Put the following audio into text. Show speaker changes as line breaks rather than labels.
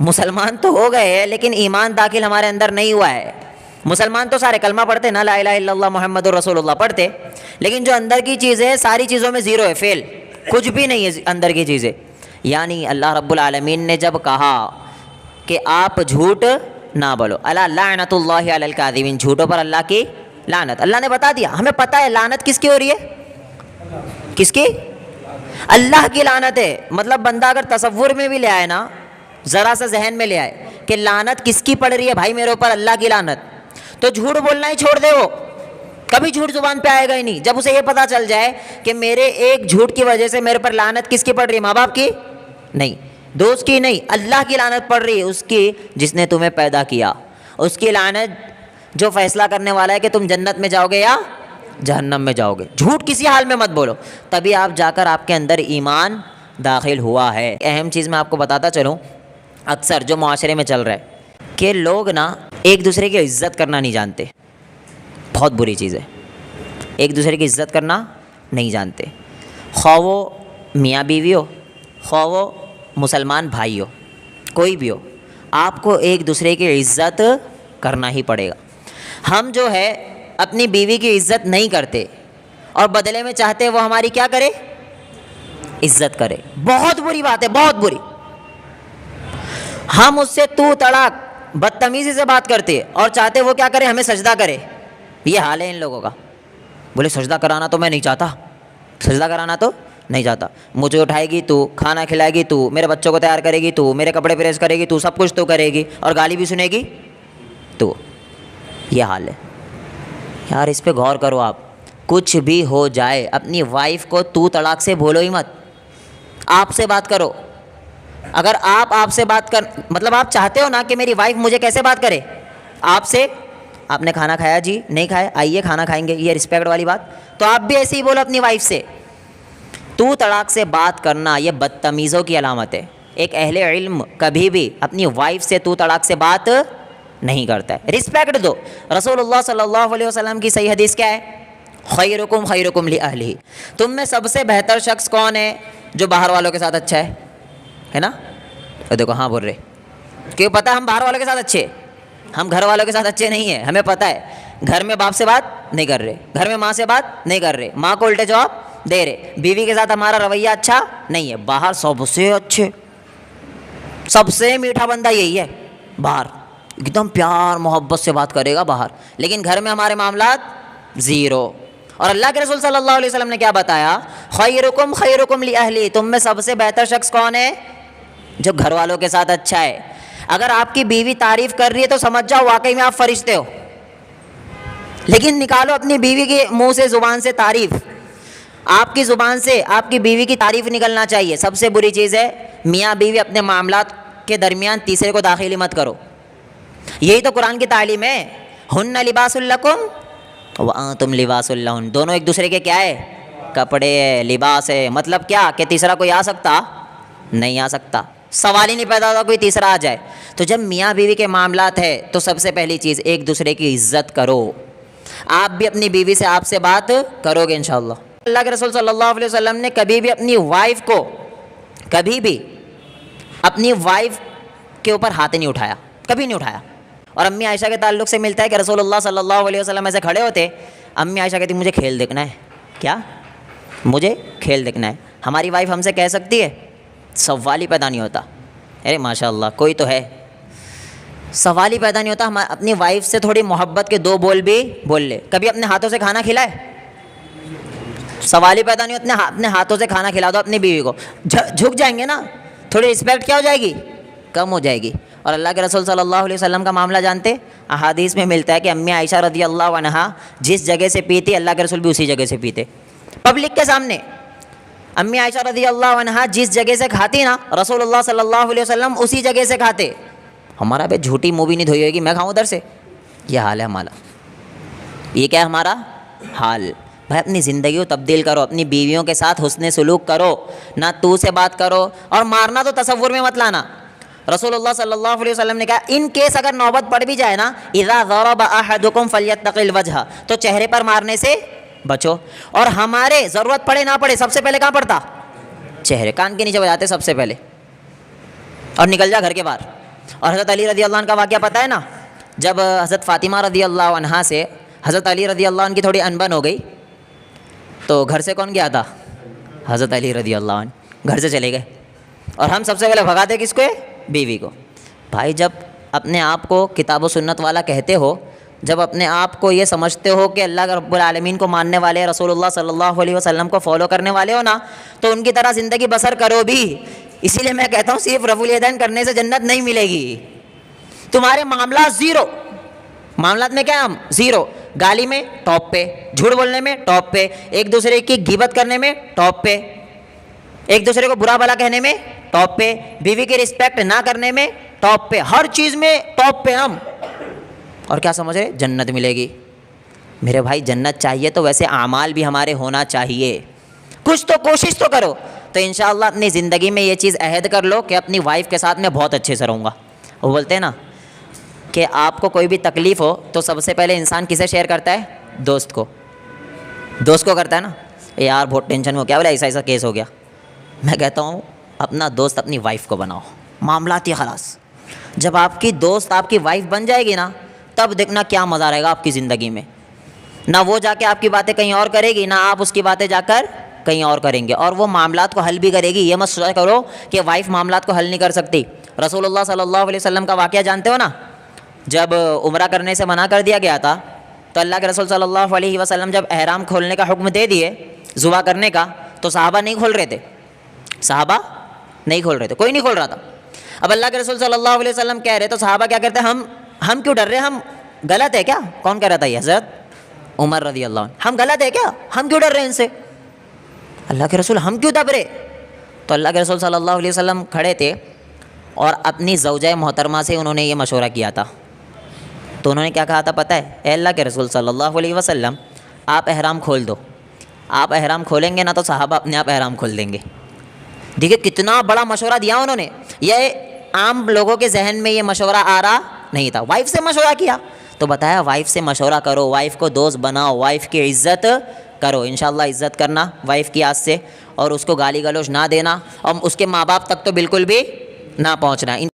मुसलमान तो हो गए हैं लेकिन ईमान दाखिल हमारे अंदर नहीं हुआ है। मुसलमान तो सारे कलमा पढ़ते ना, ला इलाहा इल्लल्लाह मुहम्मदुर रसूलुल्लाह पढ़ते, लेकिन जो अंदर की चीज़ें है सारी चीज़ों में ज़ीरो है, फेल, कुछ भी नहीं है अंदर की चीज़ें। यानी अल्लाह रब्बुल आलमीन ने जब कहा कि आप झूठ ना बोलो, अला लानतुल्लाहि अलल काज़िबीन, झूठों पर अल्लाह की लानत, अल्लाह ने बता दिया। हमें पता है लानत किसकी हो रही है, किसकी? अल्लाह की लानत है। मतलब बंदा अगर तसव्वुर में भी ले आए ना, ज़रा सा जहन में ले आए कि लानत किसकी पड़ रही है, भाई मेरे ऊपर अल्लाह की लानत, तो झूठ बोलना ही छोड़ दे। वो कभी झूठ जुबान पे आएगा ही नहीं। जब उसे ये पता चल जाए कि मेरे एक झूठ की वजह से मेरे पर लानत किसकी पड़ रही है, माँ बाप की नहीं, दोस्त की नहीं, अल्लाह की लानत पड़ रही है, उसकी जिसने तुम्हें पैदा किया, उसकी लानत जो फैसला करने वाला है कि तुम जन्नत में जाओगे या जहन्नम में जाओगे। झूठ किसी हाल में मत बोलो, तभी आप जाकर आपके अंदर ईमान दाखिल हुआ है। अहम चीज़ मैं आपको बताता चलूँ, अक्सर जो माशरे में चल रहा है कि लोग ना एक दूसरे की इज़्ज़त करना नहीं जानते, बहुत बुरी चीज़ है। एक दूसरे की इज़्ज़त करना नहीं जानते, ख्वाह वो मियाँ बीवी हो, ख्वाह वो मुसलमान भाई हो, कोई भी हो, आपको एक दूसरे की इज़्ज़त करना ही पड़ेगा। हम जो है अपनी बीवी की इज़्ज़त नहीं करते और बदले में चाहते वो हमारी क्या करे, इज़्ज़त करे। बहुत बुरी बात है, बहुत बुरी। हम उससे तू तड़ाक बदतमीज़ी से बात करते और चाहते वो क्या करे, हमें सजदा करे। ये हाल है इन लोगों का। बोले सजदा कराना तो मैं नहीं चाहता, सजदा कराना तो नहीं चाहता, मुझे उठाएगी तू, खाना खिलाएगी तू, मेरे बच्चों को तैयार करेगी तू, मेरे कपड़े प्रेस करेगी तू, सब कुछ तो करेगी और गाली भी सुनेगी तो। ये हाल है यार, इस पे गौर करो आप। कुछ भी हो जाए अपनी वाइफ को तू तड़ाक से बोलो ही मत, आपसे बात करो। अगर आपसे बात कर, मतलब आप चाहते हो ना कि मेरी वाइफ मुझे कैसे बात करे, आपसे, आपने खाना खाया जी, नहीं खाया, आइए खाना खाएंगे, ये रिस्पेक्ट वाली बात, तो आप भी ऐसे ही बोलो अपनी वाइफ से। तू तड़ाक से बात करना ये बदतमीज़ों की अलामत है। एक अहले इल्म कभी भी अपनी वाइफ से तू तड़ाक से बात नहीं करता है, रिस्पेक्ट दो। रसूलुल्लाह सल्लल्लाहु अलैहि वसल्लम की सही हदीस क्या है, खैरुकुम खैरुकुम लिअहलिही, तुम में सबसे बेहतर शख्स कौन है, जो बाहर वालों के साथ अच्छा है ना। तो देखो हाँ बोल रहे, क्यों पता हम बाहर वालों के साथ अच्छे, हम घर वालों के साथ अच्छे नहीं हैं। हमें पता है घर में बाप से बात नहीं कर रहे, घर में माँ से बात नहीं कर रहे, माँ को उल्टे जवाब दे रहे, बीवी के साथ हमारा रवैया अच्छा नहीं है। बाहर सबसे अच्छे, सबसे मीठा बंदा यही है, बाहर एकदम प्यार मोहब्बत से बात करेगा बाहर, लेकिन घर में हमारे मामलात ज़ीरो। और अल्लाह के रसूल सल्लल्लाहु अलैहि वसल्लम ने क्या बताया, खैरुकुम खैरुकुम लिअहली, तुम में सबसे बेहतर शख्स कौन है, जो घर वालों के साथ अच्छा है। अगर आपकी बीवी तारीफ़ कर रही है तो समझ जाओ वाकई में आप फरिश्ते हो, लेकिन निकालो अपनी बीवी के मुंह से, ज़ुबान से तारीफ़, आपकी ज़ुबान से आपकी बीवी की तारीफ़ निकलना चाहिए। सबसे बुरी चीज़ है मियाँ बीवी अपने मामलात के दरमियान तीसरे को दाखिल मत करो। यही तो कुरान की तालीम है, हुन्ना लिबासुल लकुम व अंतुम लिबासुल लहुन, दोनों एक दूसरे के क्या है, कपड़े है, लिबास है। मतलब क्या कि तीसरा कोई आ सकता नहीं, आ सकता, सवाल ही नहीं पैदा होता कोई तीसरा आ जाए। तो जब मियाँ बीवी के मामलात है तो सबसे पहली चीज़ एक दूसरे की इज़्ज़त करो। आप भी अपनी बीवी से आपसे बात करोगे इंशाअल्लाह। अल्लाह के रसूल सल्लल्लाहु अलैहि वसल्लम ने कभी भी अपनी वाइफ को, कभी भी अपनी वाइफ के ऊपर हाथ नहीं उठाया, कभी नहीं उठाया। और अम्मी आयशा के ताल्लुक़ से मिलता है कि रसूलुल्लाह सल्लल्लाहु अलैहि वसल्लम ऐसे खड़े होते, अम्मी आयशा कहती मुझे खेल देखना है, क्या, मुझे खेल देखना है। हमारी वाइफ हमसे कह सकती है, सवाल ही पैदा नहीं होता, अरे माशाअल्लाह कोई तो है, सवाल ही पैदा नहीं होता। हम अपनी वाइफ से थोड़ी मोहब्बत के दो बोल भी बोल ले। कभी अपने हाथों से खाना खिलाए, सवाल ही पैदा नहीं होता। अपने हाथों से खाना खिला दो अपनी बीवी को, झुक जाएंगे ना, थोड़ी रिस्पेक्ट क्या हो जाएगी, कम हो जाएगी। और अल्लाह के रसूल सल्लल्लाहु अलैहि वसल्लम का मामला जानते, अहादीस में मिलता है कि अम्मी आयशा रज़ियल्लाहु अन्हा जिस जगह से पीती अल्लाह के रसूल भी उसी जगह से पीते, पब्लिक के सामने। अम्मी आयशा रज़ियल्लाहु अन्हा जिस जगह से खाती ना, रसूलुल्लाह सल्लल्लाहु अलैहि वसल्लम उसी जगह से खाते। हमारा भाई झूठी मुँह भी नहीं धोई होगी, मैं खाऊँ उधर से, ये हाल है हमारा। ये क्या है हमारा हाल। भाई अपनी ज़िंदगी को तब्दील करो, अपनी बीवियों के साथ हुस्न सुलूक करो, ना तू से बात करो। और मारना तो तसव्वुर में मत लाना। रसूलुल्लाह सल्लल्लाहु अलैहि वसल्लम ने कहा, इन केस अगर नौबत पड़ भी जाए ना, इज़ा ज़रब अहदुकुम फल्यत्तक़िल वजह, तो चेहरे पर मारने से बचो। और हमारे ज़रूरत पड़े ना पड़े सबसे पहले कहाँ पड़ता, चेहरे, कान के नीचे बजाते सबसे पहले, और निकल जा घर के बाहर। और हज़रत अली रज़ी अल्लाह अन्हु का वाक़या पता है ना, जब हज़रत फ़ातिमा रज़ी अल्लाह अन्हा से हज़रत अली रज़ी अल्लाह अन्हु की थोड़ी अनबन हो गई, तो घर से कौन गया था? हज़रत अली रज़ी अल्लाह अन्हु घर से चले गए। और हम सबसे पहले भगाते किसको? बीवी को। भाई जब अपने आप को किताब व सुन्नत वाला कहते हो, जब अपने आप को ये समझते हो कि अल्लाह रब्बुल आलमीन को मानने वाले, रसूलुल्लाह सल्लल्लाहु अलैहि वसल्लम को फॉलो करने वाले हो ना, तो उनकी तरह ज़िंदगी बसर करो भी। इसीलिए मैं कहता हूँ सिर्फ रफ़ुल यदैन करने से जन्नत नहीं मिलेगी। तुम्हारे मामला ज़ीरो, मामलात में क्या हम ज़ीरो, गाली में टॉप पे, झूठ बोलने में टॉप पे, एक दूसरे की गिबत करने में टॉप पे, एक दूसरे को बुरा भला कहने में टॉप पे, बीवी की रिस्पेक्ट ना करने में टॉप पे, हर चीज़ में टॉप पे हम। और क्या समझ रहे? जन्नत मिलेगी। मेरे भाई जन्नत चाहिए तो वैसे आमाल भी हमारे होना चाहिए, कुछ तो कोशिश तो करो। तो इंशाअल्लाह अपनी ज़िंदगी में ये चीज़ अहद कर लो कि अपनी वाइफ के साथ मैं बहुत अच्छे से रहूँगा। वो बोलते हैं ना कि आपको कोई भी तकलीफ़ हो तो सबसे पहले इंसान किसे शेयर करता है? दोस्त को। दोस्त को करता है ना, यार बहुत टेंशन हो, क्या बोला ऐसा ऐसा केस हो गया। मैं कहता हूँ अपना दोस्त अपनी वाइफ को बनाओ, मामलात ही खलास। जब आपकी दोस्त आपकी वाइफ बन जाएगी ना, तब देखना क्या मज़ा रहेगा आपकी ज़िंदगी में। ना वो जाके आपकी बातें कहीं और करेगी, ना आप उसकी बातें जाकर कहीं और करेंगे, और वो मामलात को हल भी करेगी। ये मत सोचा करो कि वाइफ मामलात को हल नहीं कर सकती। रसूलुल्लाह सल्लल्लाहु अलैहि वसल्लम का वाक़या जानते हो ना, जब उम्रा करने से मना कर दिया गया था, तो अल्लाह के रसूल सल्लल्लाहु अलैहि वसल्लम जब एहराम खोलने का हुक्म दे दिए, ज़ुबा करने का, तो सहाबा नहीं खोल रहे थे, सहाबा नहीं खोल रहे थे, कोई नहीं खोल रहा था। अब अल्लाह के रसूल सल्लल्लाहु अलैहि वसल्लम कह रहे, तो सहाबा क्या करते हैं, हम क्यों डर रहे हैं, हम गलत है क्या? कौन कह रहा था ये? हज़रत उमर रज़ी अल्लाह अन्हु। हम गलत है क्या? हम क्यों डर रहे हैं इनसे? अल्लाह के रसूल हम क्यों दब रहे? तो अल्लाह के रसूल सल्लल्लाहु अलैहि वसल्लम खड़े थे और अपनी ज़ौजा मोहतरमा से उन्होंने ये मशवरा किया था। तो उन्होंने क्या कहा था पता है? ए अल्लाह के रसूल सल्लल्लाहु अलैहि वसल्लम, आप एहराम खोल दो। आप एहराम खोलेंगे ना तो सहाबा अपने आप एहराम खोल देंगे। देखिए कितना बड़ा मशवरा दिया उन्होंने। ये आम लोगों के जहन में ये मशवरा आ रहा नहीं था, वाइफ से मशवरा किया। तो बताया वाइफ से मशवरा करो, वाइफ को दोस्त बनाओ, वाइफ की इज़्ज़त करो। इंशाअल्लाह इज़्ज़त करना वाइफ की आज से, और उसको गाली गलौज ना देना, और उसके माँ बाप तक तो बिल्कुल भी ना पहुँचना।